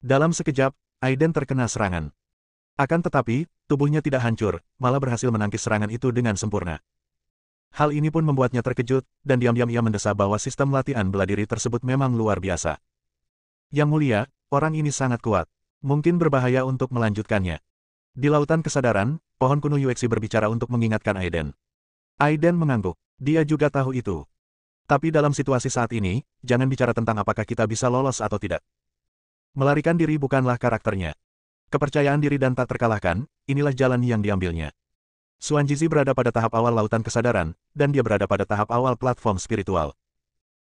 Dalam sekejap, Aiden terkena serangan. Akan tetapi, tubuhnya tidak hancur, malah berhasil menangkis serangan itu dengan sempurna. Hal ini pun membuatnya terkejut, dan diam-diam ia mendesah bahwa sistem latihan bela diri tersebut memang luar biasa. Yang mulia, orang ini sangat kuat. Mungkin berbahaya untuk melanjutkannya. Di lautan kesadaran, pohon kuno Yuexi berbicara untuk mengingatkan Aiden. Aiden mengangguk. Dia juga tahu itu. Tapi dalam situasi saat ini, jangan bicara tentang apakah kita bisa lolos atau tidak. Melarikan diri bukanlah karakternya. Kepercayaan diri dan tak terkalahkan, inilah jalan yang diambilnya. Xuanjizi berada pada tahap awal lautan kesadaran, dan dia berada pada tahap awal platform spiritual.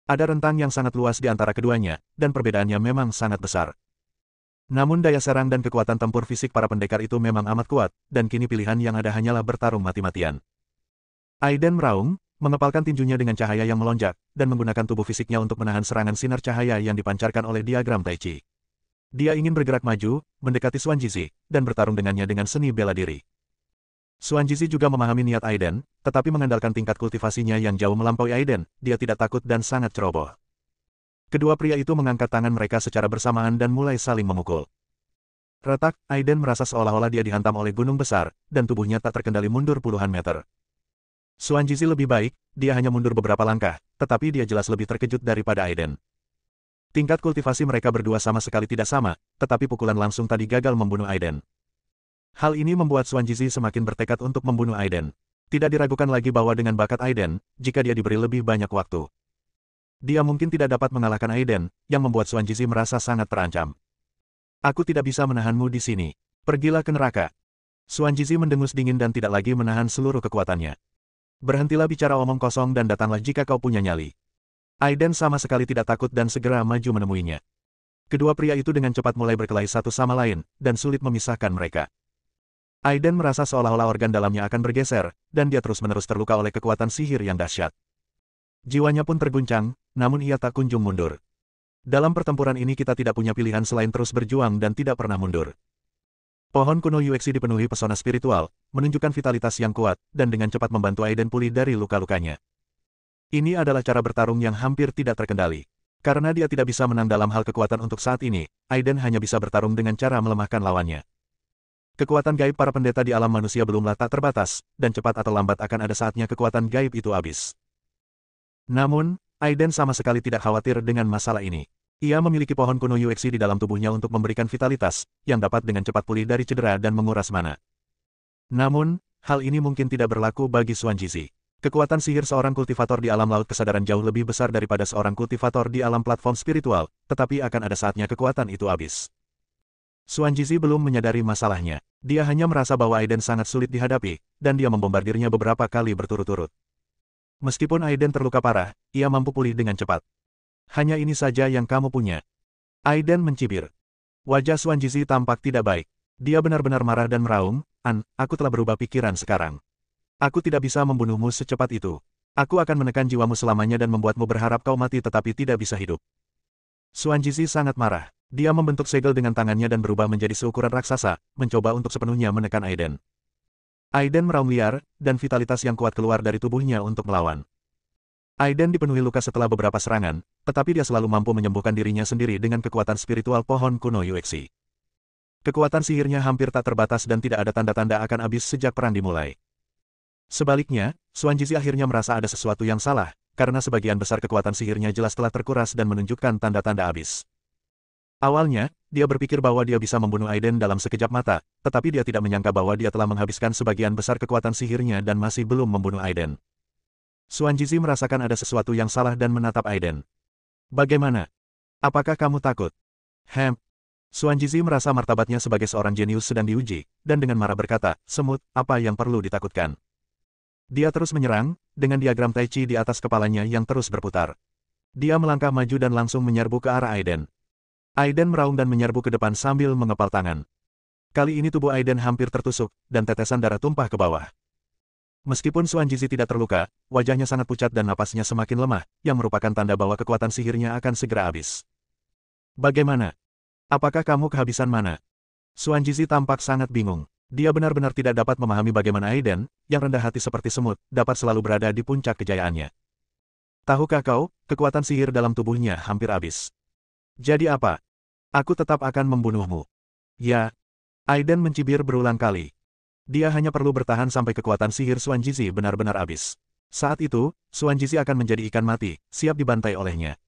Ada rentang yang sangat luas di antara keduanya, dan perbedaannya memang sangat besar. Namun daya serang dan kekuatan tempur fisik para pendekar itu memang amat kuat, dan kini pilihan yang ada hanyalah bertarung mati-matian. Aiden meraung, mengepalkan tinjunya dengan cahaya yang melonjak, dan menggunakan tubuh fisiknya untuk menahan serangan sinar cahaya yang dipancarkan oleh diagram Tai Chi. Dia ingin bergerak maju, mendekati Xuanjizi, dan bertarung dengannya dengan seni bela diri. Xuanjizi juga memahami niat Aiden, tetapi mengandalkan tingkat kultivasinya yang jauh melampaui Aiden, dia tidak takut dan sangat ceroboh. Kedua pria itu mengangkat tangan mereka secara bersamaan dan mulai saling memukul. Retak, Aiden merasa seolah-olah dia dihantam oleh gunung besar, dan tubuhnya tak terkendali mundur puluhan meter. Xuanjizi lebih baik, dia hanya mundur beberapa langkah, tetapi dia jelas lebih terkejut daripada Aiden. Tingkat kultivasi mereka berdua sama sekali tidak sama, tetapi pukulan langsung tadi gagal membunuh Aiden. Hal ini membuat Xuanjizi semakin bertekad untuk membunuh Aiden. Tidak diragukan lagi bahwa dengan bakat Aiden, jika dia diberi lebih banyak waktu, dia mungkin tidak dapat mengalahkan Aiden, yang membuat Xuanjizi merasa sangat terancam. Aku tidak bisa menahanmu di sini. Pergilah ke neraka. Xuanjizi mendengus dingin dan tidak lagi menahan seluruh kekuatannya. Berhentilah bicara omong kosong dan datanglah jika kau punya nyali. Aiden sama sekali tidak takut dan segera maju menemuinya. Kedua pria itu dengan cepat mulai berkelahi satu sama lain, dan sulit memisahkan mereka. Aiden merasa seolah-olah organ dalamnya akan bergeser, dan dia terus-menerus terluka oleh kekuatan sihir yang dahsyat. Jiwanya pun terguncang, namun ia tak kunjung mundur. Dalam pertempuran ini kita tidak punya pilihan selain terus berjuang dan tidak pernah mundur. Pohon kuno Yuexi dipenuhi pesona spiritual, menunjukkan vitalitas yang kuat, dan dengan cepat membantu Aiden pulih dari luka-lukanya. Ini adalah cara bertarung yang hampir tidak terkendali. Karena dia tidak bisa menang dalam hal kekuatan untuk saat ini, Aiden hanya bisa bertarung dengan cara melemahkan lawannya. Kekuatan gaib para pendeta di alam manusia belumlah tak terbatas, dan cepat atau lambat akan ada saatnya kekuatan gaib itu habis. Namun, Aiden sama sekali tidak khawatir dengan masalah ini. Ia memiliki pohon kuno Yuexi di dalam tubuhnya untuk memberikan vitalitas, yang dapat dengan cepat pulih dari cedera dan menguras mana. Namun, hal ini mungkin tidak berlaku bagi Xuan Jizi. Kekuatan sihir seorang kultivator di alam laut kesadaran jauh lebih besar daripada seorang kultivator di alam platform spiritual, tetapi akan ada saatnya kekuatan itu habis. Xuan Jizi belum menyadari masalahnya. Dia hanya merasa bahwa Aiden sangat sulit dihadapi, dan dia membombardirnya beberapa kali berturut-turut. Meskipun Aiden terluka parah, ia mampu pulih dengan cepat. Hanya ini saja yang kamu punya. Aiden mencibir. Wajah Xuan Jizi tampak tidak baik. Dia benar-benar marah dan meraung, aku telah berubah pikiran sekarang. Aku tidak bisa membunuhmu secepat itu. Aku akan menekan jiwamu selamanya dan membuatmu berharap kau mati tetapi tidak bisa hidup. Xuan Jizi sangat marah. Dia membentuk segel dengan tangannya dan berubah menjadi seukuran raksasa, mencoba untuk sepenuhnya menekan Aiden. Aiden meraung liar, dan vitalitas yang kuat keluar dari tubuhnya untuk melawan. Aiden dipenuhi luka setelah beberapa serangan, tetapi dia selalu mampu menyembuhkan dirinya sendiri dengan kekuatan spiritual pohon kuno Yuexi. Kekuatan sihirnya hampir tak terbatas dan tidak ada tanda-tanda akan habis sejak perang dimulai. Sebaliknya, Xuan Jizi akhirnya merasa ada sesuatu yang salah, karena sebagian besar kekuatan sihirnya jelas telah terkuras dan menunjukkan tanda-tanda habis. Awalnya, dia berpikir bahwa dia bisa membunuh Aiden dalam sekejap mata, tetapi dia tidak menyangka bahwa dia telah menghabiskan sebagian besar kekuatan sihirnya dan masih belum membunuh Aiden. Xuan Jizi merasakan ada sesuatu yang salah dan menatap Aiden. Bagaimana? Apakah kamu takut? Xuan Jizi merasa martabatnya sebagai seorang jenius sedang diuji, dan dengan marah berkata, semut, apa yang perlu ditakutkan? Dia terus menyerang, dengan diagram Tai Chi di atas kepalanya yang terus berputar. Dia melangkah maju dan langsung menyerbu ke arah Aiden. Aiden meraung dan menyerbu ke depan sambil mengepal tangan. Kali ini tubuh Aiden hampir tertusuk, dan tetesan darah tumpah ke bawah. Meskipun Xuan Jizi tidak terluka, wajahnya sangat pucat dan napasnya semakin lemah, yang merupakan tanda bahwa kekuatan sihirnya akan segera habis. Bagaimana? Apakah kamu kehabisan mana? Xuan Jizi tampak sangat bingung. Dia benar-benar tidak dapat memahami bagaimana Aiden, yang rendah hati seperti semut, dapat selalu berada di puncak kejayaannya. Tahukah kau, kekuatan sihir dalam tubuhnya hampir habis. Jadi apa? Aku tetap akan membunuhmu. Ya. Aiden mencibir berulang kali. Dia hanya perlu bertahan sampai kekuatan sihir Xuan Jizi benar-benar habis. Saat itu, Xuan Jizi akan menjadi ikan mati, siap dibantai olehnya.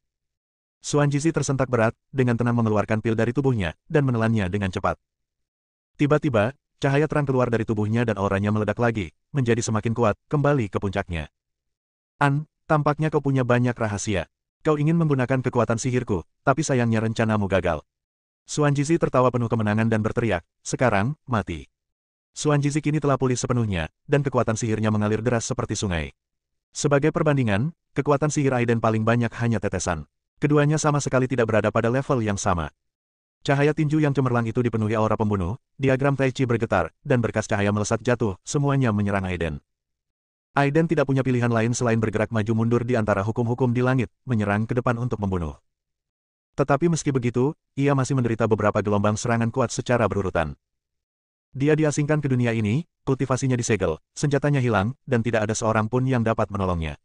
Xuan Jizi tersentak berat, dengan tenang mengeluarkan pil dari tubuhnya, dan menelannya dengan cepat. Tiba-tiba, cahaya terang keluar dari tubuhnya dan auranya meledak lagi, menjadi semakin kuat, kembali ke puncaknya. Tampaknya kau punya banyak rahasia. Kau ingin menggunakan kekuatan sihirku, tapi sayangnya rencanamu gagal. Xuan Jizi tertawa penuh kemenangan dan berteriak, sekarang, mati. Xuan Jizi kini telah pulih sepenuhnya, dan kekuatan sihirnya mengalir deras seperti sungai. Sebagai perbandingan, kekuatan sihir Aiden paling banyak hanya tetesan. Keduanya sama sekali tidak berada pada level yang sama. Cahaya tinju yang cemerlang itu dipenuhi aura pembunuh, diagram Tai Chi bergetar, dan berkas cahaya melesat jatuh, semuanya menyerang Aiden. Aiden tidak punya pilihan lain selain bergerak maju mundur di antara hukum-hukum di langit, menyerang ke depan untuk membunuh. Tetapi meski begitu, ia masih menderita beberapa gelombang serangan kuat secara berurutan. Dia diasingkan ke dunia ini, kultivasinya disegel, senjatanya hilang, dan tidak ada seorang pun yang dapat menolongnya.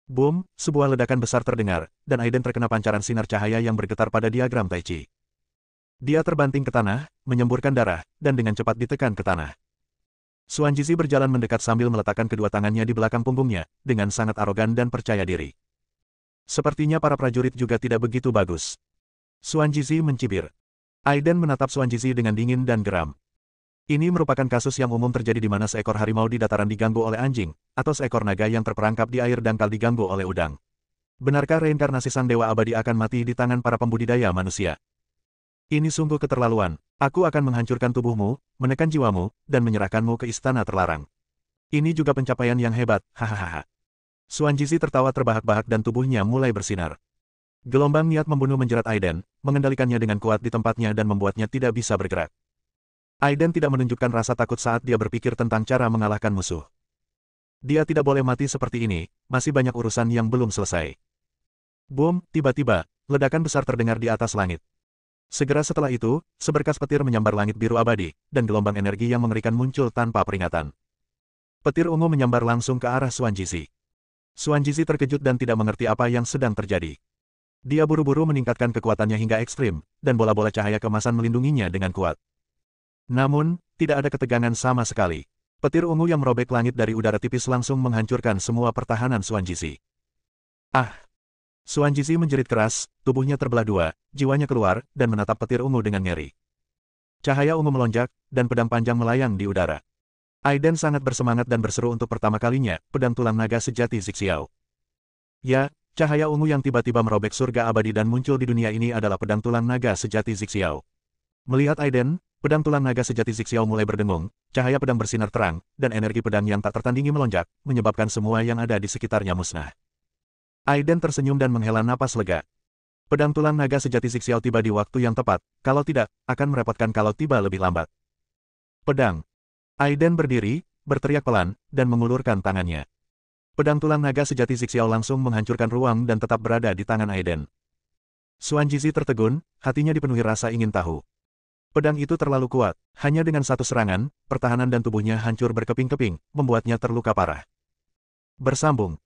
Boom, sebuah ledakan besar terdengar, dan Aiden terkena pancaran sinar cahaya yang bergetar pada diagram Tai Chi. Dia terbanting ke tanah, menyemburkan darah, dan dengan cepat ditekan ke tanah. Xuan Jizi berjalan mendekat sambil meletakkan kedua tangannya di belakang punggungnya, dengan sangat arogan dan percaya diri. Sepertinya para prajurit juga tidak begitu bagus. Xuan Jizi mencibir. Aiden menatap Xuan Jizi dengan dingin dan geram. Ini merupakan kasus yang umum terjadi di mana seekor harimau di dataran diganggu oleh anjing, atau seekor naga yang terperangkap di air dangkal diganggu oleh udang. Benarkah reinkarnasi sang dewa abadi akan mati di tangan para pembudidaya manusia? Ini sungguh keterlaluan. Aku akan menghancurkan tubuhmu, menekan jiwamu, dan menyerahkanmu ke istana terlarang. Ini juga pencapaian yang hebat, hahaha. Xuan Jizi tertawa terbahak-bahak dan tubuhnya mulai bersinar. Gelombang niat membunuh menjerat Aiden, mengendalikannya dengan kuat di tempatnya dan membuatnya tidak bisa bergerak. Aiden tidak menunjukkan rasa takut saat dia berpikir tentang cara mengalahkan musuh. Dia tidak boleh mati seperti ini, masih banyak urusan yang belum selesai. Boom, tiba-tiba, ledakan besar terdengar di atas langit. Segera setelah itu, seberkas petir menyambar langit biru abadi, dan gelombang energi yang mengerikan muncul tanpa peringatan. Petir ungu menyambar langsung ke arah Xuan Jizi. Xuan Jizi terkejut dan tidak mengerti apa yang sedang terjadi. Dia buru-buru meningkatkan kekuatannya hingga ekstrim, dan bola-bola cahaya kemasan melindunginya dengan kuat. Namun, tidak ada ketegangan sama sekali. Petir ungu yang merobek langit dari udara tipis langsung menghancurkan semua pertahanan Xuan Jizi. Xuan Jizi menjerit keras, tubuhnya terbelah dua, jiwanya keluar, dan menatap petir ungu dengan ngeri. Cahaya ungu melonjak, dan pedang panjang melayang di udara. Aiden sangat bersemangat dan berseru untuk pertama kalinya, pedang tulang naga sejati Zixiao. Ya, cahaya ungu yang tiba-tiba merobek surga abadi dan muncul di dunia ini adalah pedang tulang naga sejati Zixiao. Melihat Aiden, pedang tulang naga sejati Zixiao mulai berdengung, cahaya pedang bersinar terang, dan energi pedang yang tak tertandingi melonjak, menyebabkan semua yang ada di sekitarnya musnah. Aiden tersenyum dan menghela napas lega. Pedang tulang naga sejati Zixiao tiba di waktu yang tepat, kalau tidak, akan merepotkan kalau tiba lebih lambat. Pedang. Aiden berdiri, berteriak pelan, dan mengulurkan tangannya. Pedang tulang naga sejati Zixiao langsung menghancurkan ruang dan tetap berada di tangan Aiden. Xuan Jizi tertegun, hatinya dipenuhi rasa ingin tahu. Pedang itu terlalu kuat, hanya dengan satu serangan, pertahanan dan tubuhnya hancur berkeping-keping, membuatnya terluka parah. Bersambung.